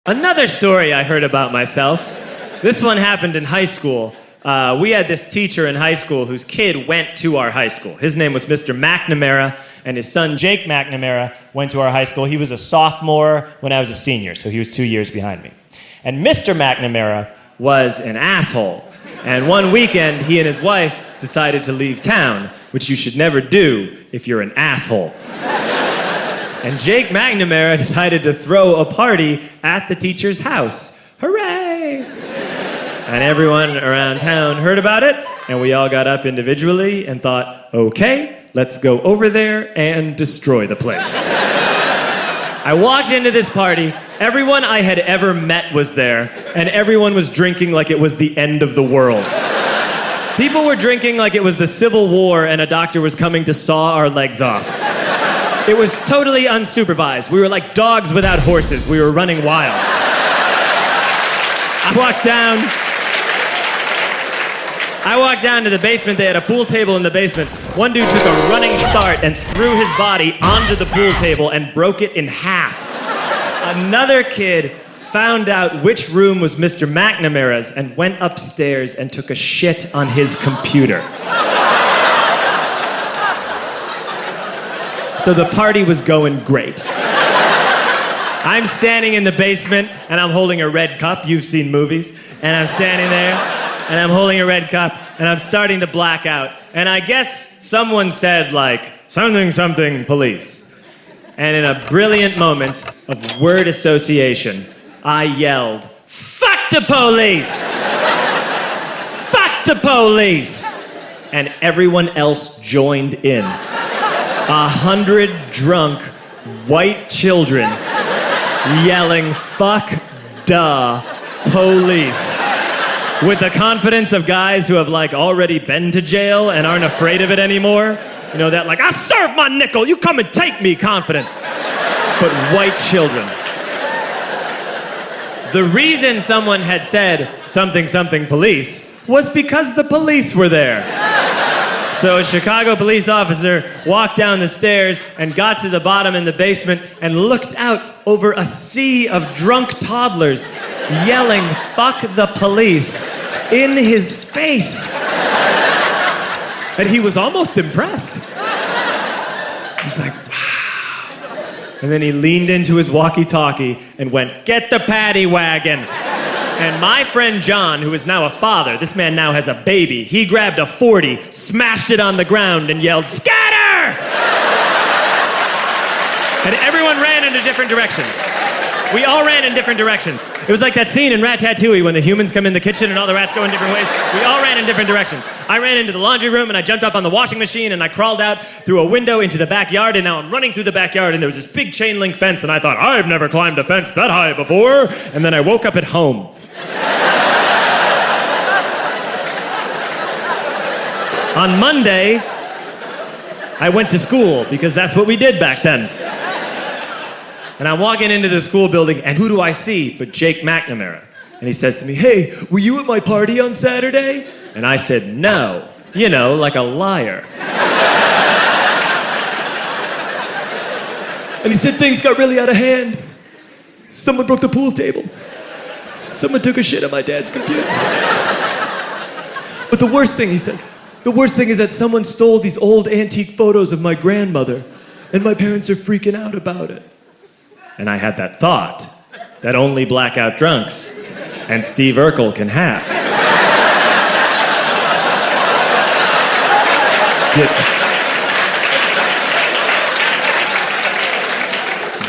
Another story I heard about myself. This one happened in high school. We had this teacher in high school whose kid went to our high school. His name was Mr. McNamara, and his son Jake McNamara went to our high school. He was a sophomore when I was a senior, so he was 2 years behind me. And Mr. McNamara was an asshole. And one weekend, he and his wife decided to leave town, which you should never do if you're an asshole. And Jake McNamara decided to throw a party at the teacher's house. Hooray! And everyone around town heard about it, and we all got up individually and thought, okay, let's go over there and destroy the place. I walked into this party, everyone I had ever met was there, and everyone was drinking like it was the end of the world. People were drinking like it was the Civil War and a doctor was coming to saw our legs off. It was totally unsupervised. We were like dogs without horses. We were running wild. I walked down to the basement. They had a pool table in the basement. One dude took a running start and threw his body onto the pool table and broke it in half. Another kid found out which room was Mr. McNamara's and went upstairs and took a shit on his computer. So the party was going great. I'm standing in the basement and I'm holding a red cup. You've seen movies. And I'm standing there and I'm holding a red cup and I'm starting to black out. And I guess someone said like, something, something, police. And in a brilliant moment of word association, I yelled, fuck the police! Fuck the police! And everyone else joined in. 100 drunk white children yelling, fuck the police. With the confidence of guys who have like already been to jail and aren't afraid of it anymore. You know, that like, I serve my nickel, you come and take me confidence. But white children. The reason someone had said something, something police was because the police were there. So a Chicago police officer walked down the stairs and got to the bottom in the basement and looked out over a sea of drunk toddlers yelling, fuck the police, in his face. And he was almost impressed. He's like, wow. And then he leaned into his walkie-talkie and went, get the paddy wagon. And my friend John, who is now a father, this man now has a baby, he grabbed a 40, smashed it on the ground, and yelled, scatter! And everyone ran in a different direction. We all ran in different directions. It was like that scene in Ratatouille when the humans come in the kitchen and all the rats go in different ways. We all ran in different directions. I ran into the laundry room and I jumped up on the washing machine and I crawled out through a window into the backyard, and now I'm running through the backyard and there was this big chain link fence and I thought, I've never climbed a fence that high before. And then I woke up at home. On Monday, I went to school because that's what we did back then. And I'm walking into the school building, and who do I see but Jake McNamara? And he says to me, hey, were you at my party on Saturday? And I said, no. You know, like a liar. And he said, things got really out of hand. Someone broke the pool table. Someone took a shit on my dad's computer. But the worst thing, he says, the worst thing is that someone stole these old antique photos of my grandmother, and my parents are freaking out about it. And I had that thought that only blackout drunks and Steve Urkel can have.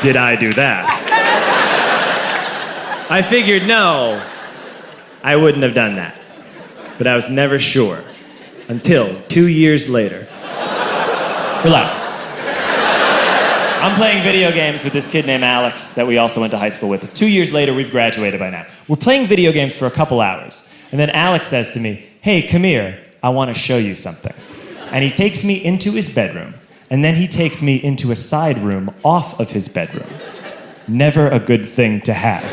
Did I do that? I figured, no, I wouldn't have done that. But I was never sure until 2 years later. Relax. I'm playing video games with this kid named Alex that we also went to high school with. 2 years later, we've graduated by now. We're playing video games for a couple hours. And then Alex says to me, hey, come here, I want to show you something. And he takes me into his bedroom. And then he takes me into a side room off of his bedroom. Never a good thing to have.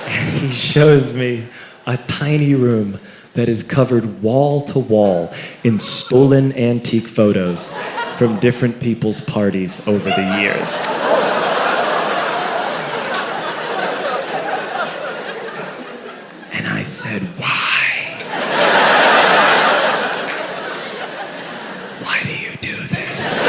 And he shows me a tiny room that is covered wall to wall in stolen antique photos from different people's parties over the years. said, why? Why do you do this?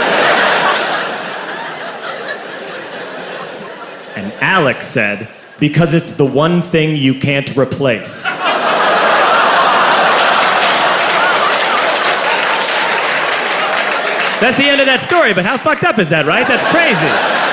And Alex said, because it's the one thing you can't replace. That's the end of that story, but how fucked up is that, right? That's crazy.